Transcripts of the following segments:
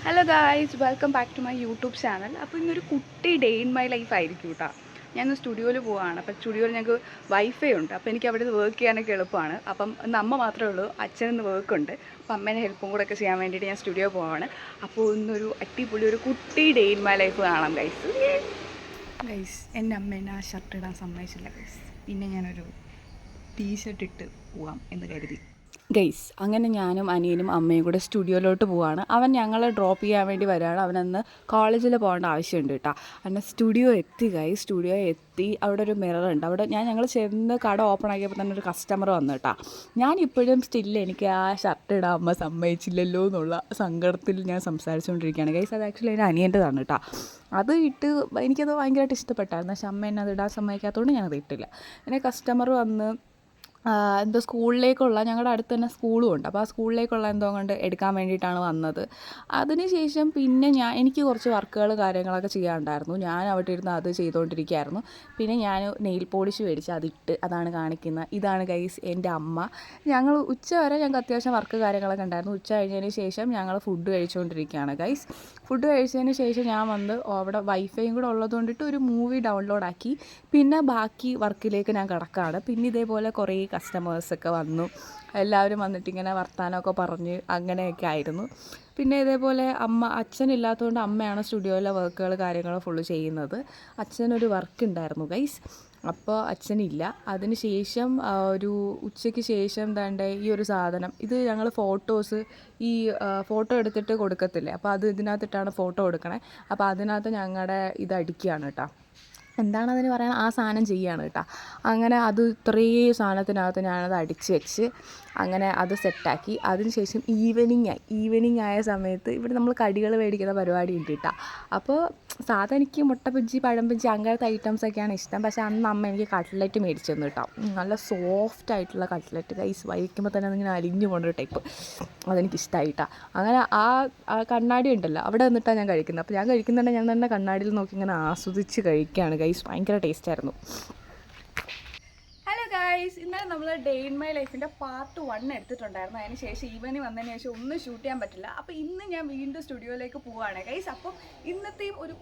Hello guys, welcome back to my YouTube channel. അപ്പോൾ ഇന്നൊരു കുട്ടി ഡേ ഇൻ മൈ ലൈഫ് ആയിരിക്കും കേട്ടോ. ഞാൻ സ്റ്റുഡിയോയിൽ പോവുകയാണ്. അപ്പോൾ സ്റ്റുഡിയോയിൽ ഞങ്ങൾക്ക് വൈഫൈ ഉണ്ട്. അപ്പോൾ എനിക്ക് അവിടെ വർക്ക് ചെയ്യാനൊക്കെ എളുപ്പമാണ്. അപ്പം ഇന്ന് അമ്മ മാത്രമേ ഉള്ളൂ, അച്ഛനിന്ന് വർക്കുണ്ട്. അപ്പോൾ അമ്മേനെ ഹെൽപ്പും കൂടെ ഒക്കെ ചെയ്യാൻ വേണ്ടിയിട്ട് ഞാൻ സ്റ്റുഡിയോ പോവാണ്. അപ്പോൾ ഇന്നൊരു അടിപൊളി ഒരു കുട്ടി ഡേ ഇൻ മൈ ലൈഫ് കാണാം ഗൈസ്. എൻ്റെ അമ്മേനെ ആ ഷർട്ട് ഇടാൻ സമ്മതിച്ചില്ല ഗൈസ്. പിന്നെ ഞാനൊരു ടീഷർട്ട് ഇട്ട് പോവാം എന്ന് കരുതി അങ്ങനെ ഞാനും അനിയനും അമ്മയും കൂടെ സ്റ്റുഡിയോയിലോട്ട് പോവാണ്. അവൻ ഞങ്ങളെ ഡ്രോപ്പ് ചെയ്യാൻ വേണ്ടി വരികയാണ്. അവനന്ന് കോളേജിൽ പോകേണ്ട ആവശ്യമുണ്ട് കേട്ടോ. അങ്ങനെ സ്റ്റുഡിയോ എത്തി. അവിടെ ഒരു മിററുണ്ട്. അവിടെ ഞങ്ങൾ ചെന്ന് കട ഓപ്പൺ ആക്കിയപ്പോൾ തന്നെ ഒരു കസ്റ്റമർ വന്നു കേട്ടോ. ഞാനിപ്പോഴും സ്റ്റിൽ എനിക്ക് ആ ഷർട്ട് ഇടാൻ അമ്മ സമ്മതിച്ചില്ലല്ലോ എന്നുള്ള സങ്കടത്തിൽ ഞാൻ സംസാരിച്ചുകൊണ്ടിരിക്കുകയാണ് ഗൈസ്. അത് ആക്ച്വലി എൻ്റെ അനിയൻ്റെതാണ് കേട്ടോ. അത് ഇട്ട് എനിക്കത് ഭയങ്കരമായിട്ട് ഇഷ്ടപ്പെട്ടായിരുന്നു. പക്ഷെ അമ്മ എന്നെ അത് ഇടാൻ സമ്മതിക്കാത്തതുകൊണ്ട് ഞാനത് ഇട്ടില്ല. പിന്നെ കസ്റ്റമർ വന്ന് എന്തോ സ്കൂളിലേക്കുള്ള, ഞങ്ങളുടെ അടുത്ത് തന്നെ സ്കൂളും ഉണ്ട്. അപ്പോൾ ആ സ്കൂളിലേക്കുള്ള എന്തോ കൊണ്ട് എടുക്കാൻ വേണ്ടിയിട്ടാണ് വന്നത്. അതിന് ശേഷം പിന്നെ എനിക്ക് കുറച്ച് വർക്കുകൾ കാര്യങ്ങളൊക്കെ ചെയ്യാനുണ്ടായിരുന്നു. ഞാൻ അവിടെ ഇരുന്ന് അത് ചെയ്തുകൊണ്ടിരിക്കുകയായിരുന്നു. പിന്നെ ഞാൻ നെയിൽ പോളിഷ് മേടിച്ച് അതിട്ട്, അതാണ് കാണിക്കുന്നത്. ഇതാണ് ഗൈസ് എൻ്റെ അമ്മ. ഞങ്ങൾ ഉച്ച വരെ ഞങ്ങൾക്ക് അത്യാവശ്യം വർക്ക് കാര്യങ്ങളൊക്കെ ഉണ്ടായിരുന്നു. ഉച്ച കഴിഞ്ഞതിന് ശേഷം ഞങ്ങൾ ഫുഡ് കഴിച്ചുകൊണ്ടിരിക്കുകയാണ് ഗൈസ്. ഫുഡ് കഴിച്ചതിന് ശേഷം ഞാൻ വന്ന് അവിടെ വൈഫൈയും കൂടെ ഉള്ളതുകൊണ്ടിട്ട് ഒരു മൂവി ഡൗൺലോഡാക്കി. പിന്നെ ബാക്കി വർക്കിലേക്ക് ഞാൻ കിടക്കുകയാണ്. പിന്നെ ഇതേപോലെ കുറേ കസ്റ്റമേഴ്സൊക്കെ വന്നു. എല്ലാവരും വന്നിട്ട് ഇങ്ങനെ വർത്താനമൊക്കെ പറഞ്ഞ് അങ്ങനെയൊക്കെ ആയിരുന്നു. പിന്നെ ഇതേപോലെ അച്ഛനില്ലാത്തതുകൊണ്ട് അമ്മയാണ് സ്റ്റുഡിയോയിലെ വർക്കുകൾ കാര്യങ്ങൾ ഫുള്ള് ചെയ്യുന്നത്. അച്ഛനൊരു വർക്ക് ഉണ്ടായിരുന്നു ഗൈസ്. അപ്പോൾ അച്ഛനില്ല. അതിന് ശേഷം ഒരു ഉച്ചയ്ക്ക് ശേഷം ദാണ്ടെ ഈ ഒരു സാധനം, ഇത് ഞങ്ങൾ ഫോട്ടോസ് ഫോട്ടോ എടുത്തിട്ട് കൊടുക്കത്തില്ലേ, അപ്പോൾ അത് ഇതിനകത്തിട്ടാണ് ഫോട്ടോ കൊടുക്കണേ. അപ്പോൾ അതിനകത്ത് ഞങ്ങളുടെ ഇത് അടിക്കുകയാണ് കേട്ടോ. എന്താണതിന് പറയുക, ആ സാധനം ചെയ്യുകയാണ് കേട്ടോ. അങ്ങനെ അത് ഇത്രയും സാധനത്തിനകത്ത് ഞാനത് അടിച്ച് വെച്ച് അങ്ങനെ അത് സെറ്റാക്കി. അതിനുശേഷം ഈവനിങ് ആയ സമയത്ത് ഇവിടെ നമ്മൾ കടികൾ മേടിക്കുന്ന പരിപാടി ഉണ്ട് കേട്ടോ. അപ്പോൾ സാധാരണ എനിക്ക് മുട്ട ബജ്ജി, പഴം ബജ്ജി അങ്ങനത്തെ ഐറ്റംസൊക്കെയാണ് ഇഷ്ടം. പക്ഷേ അന്ന് അമ്മ എനിക്ക് കട്ട്ലറ്റ് മേടിച്ചു തന്നു കേട്ടോ. നല്ല സോഫ്റ്റ് ആയിട്ടുള്ള കട്ട്ലറ്റ് ഗൈസ്. വഹിക്കുമ്പോൾ തന്നെ അതിങ്ങനെ അലിഞ്ഞു പോകുന്ന ടൈപ്പ്. അതെനിക്കിഷ്ടമായിട്ടാണ്. അങ്ങനെ ആ കണ്ണാടി ഉണ്ടല്ലോ, അവിടെ വന്നിട്ടാണ് ഞാൻ കഴിക്കുന്നത്. അപ്പോൾ ഞാൻ കഴിക്കുന്നുണ്ടെങ്കിൽ ഞാൻ തന്നെ കണ്ണാടിയിൽ നോക്കി ഇങ്ങനെ ആസ്വദിച്ച് കഴിക്കുകയാണ് ഗൈസ്. ഭയങ്കര ടേസ്റ്റായിരുന്നു. ഹലോ ഗൈസ്, ഇന്നലെ നമ്മൾ ഡേ ഇൻ മൈ ലൈഫിൻ്റെ പാർട്ട് 1 എടുത്തിട്ടുണ്ടായിരുന്നു. അതിന് ശേഷം ഈവനിങ് വന്നതിന് ശേഷം ഒന്നും ഷൂട്ട് ചെയ്യാൻ പറ്റില്ല. അപ്പോൾ ഇന്ന് ഞാൻ വീണ്ടും സ്റ്റുഡിയോയിലേക്ക് പോവുകയാണ് ഗൈസ്. അപ്പം ഇന്നത്തെയും ഒരു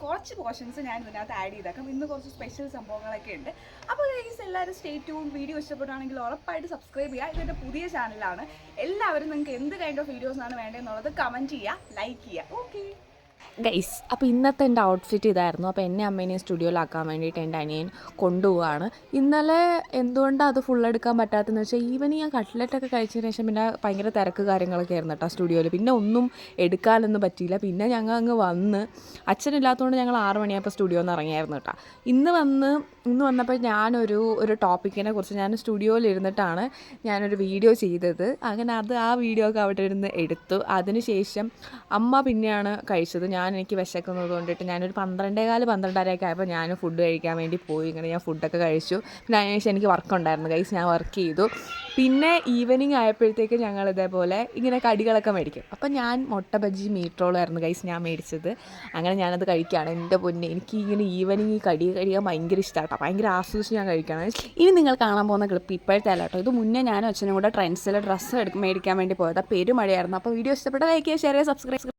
കുറച്ച് പോർഷൻസ് ഞാൻ ഇതിനകത്ത് ആഡ് ചെയ്തേക്കാം. ഇന്ന് കുറച്ച് സ്പെഷ്യൽ സംഭവങ്ങളൊക്കെ ഉണ്ട്. അപ്പോൾ ഗൈസ് എല്ലാവരും സ്റ്റേ ട്യൂൺ. വീഡിയോ ഇഷ്ടപ്പെടുകയാണെങ്കിൽ ഉറപ്പായിട്ട് സബ്സ്ക്രൈബ് ചെയ്യുക. ഇതെൻ്റെ പുതിയ ചാനലാണ്. എല്ലാവരും നിങ്ങൾക്ക് എന്ത് കൈൻഡ് ഓഫ് വീഡിയോസാണ് വേണ്ടതെന്നുള്ളത് കമൻറ്റ് ചെയ്യുക, ലൈക്ക് ചെയ്യുക. ഓക്കെ ഗൈസ്, അപ്പോൾ ഇന്നത്തെ എൻ്റെ ഔട്ട്ഫിറ്റ് ഇതായിരുന്നു. അപ്പോൾ എന്നെ അമ്മേനെ സ്റ്റുഡിയോയിലാക്കാൻ വേണ്ടിയിട്ട് എൻ്റെ അനിയൻ കൊണ്ടുപോവാണ്. ഇന്നലെ എന്തുകൊണ്ടാണ് അത് ഫുൾ എടുക്കാൻ പറ്റാത്തതെന്ന് വെച്ചാൽ ഈവനിങ് ഞാൻ കട്ട്ലറ്റൊക്കെ കഴിച്ചതിന് ശേഷം പിന്നെ ഭയങ്കര തിരക്ക് കാര്യങ്ങളൊക്കെ ആയിരുന്നു കേട്ടോ സ്റ്റുഡിയോയിൽ. പിന്നെ ഒന്നും എടുക്കാനൊന്നും പറ്റിയില്ല. പിന്നെ ഞങ്ങൾ അങ്ങ് വന്ന്, അച്ഛനില്ലാത്തതുകൊണ്ട് ഞങ്ങൾ 6 മണിയായപ്പോൾ സ്റ്റുഡിയോയിൽ നിന്ന് ഇറങ്ങിയായിരുന്നു കേട്ടോ. ഇന്ന് വന്നപ്പോൾ ഞാനൊരു ടോപ്പിക്കിനെ കുറിച്ച് ഞാൻ സ്റ്റുഡിയോയിൽ ഇരുന്നിട്ടാണ് ഞാനൊരു വീഡിയോ ചെയ്തത്. അങ്ങനെ ആ വീഡിയോ ഒക്കെ അവിടെ ഇരുന്ന് എടുത്തു. അതിനുശേഷം അമ്മ പിന്നെയാണ് കഴിച്ചത്. എനിക്ക് വിശക്കുന്നത് കൊണ്ടിട്ട് ഞാനൊരു 12:15 ആയപ്പോൾ ഞാൻ ഫുഡ് കഴിക്കാൻ വേണ്ടി പോയി. ഇങ്ങനെ ഞാൻ ഫുഡൊക്കെ കഴിച്ചു. പിന്നെ അതിനുശേഷം എനിക്ക് വർക്കുണ്ടായിരുന്നു ഗൈസ്. ഞാൻ വർക്ക് ചെയ്തു. പിന്നെ ഈവനിങ് ആയപ്പോഴത്തേക്ക് ഞങ്ങൾ ഇതേപോലെ ഇങ്ങനെ കടികളൊക്കെ മേടിക്കും. അപ്പം ഞാൻ മുട്ട ബജ്ജി, മീറ്റ് റോളായിരുന്നു ഗൈസ് ഞാൻ മേടിച്ചത്. അങ്ങനെ ഞാനത് കഴിക്കുകയാണ്. എൻ്റെ പൊന്നെ, എനിക്ക് ഇങ്ങനെ ഈവനിങ് കടി കഴിക്കാൻ ഭയങ്കര ഇഷ്ടമാട്ടോ. ഭയങ്കര ആസ്വദിച്ച് ഞാൻ കഴിക്കുകയാണ്. ഇനി നിങ്ങൾ കാണാൻ പോകുന്ന ക്ലിപ്പ് ഇപ്പോഴത്തെ അല്ല കേട്ടോ. ഇത് മുന്നേ ഞാനും അച്ഛനും കൂടെ ട്രെൻഡ്സിലെ ഡ്രസ്സ് മേടിക്കാൻ വേണ്ടി പോയത്. പെരുമഴയായിരുന്നു. അപ്പോൾ വീഡിയോ ഇഷ്ടപ്പെട്ട ലൈക്ക് ചെയ്യുക, ഷെയർ ചെയ്യുക, സബ്സ്ക്രൈബ്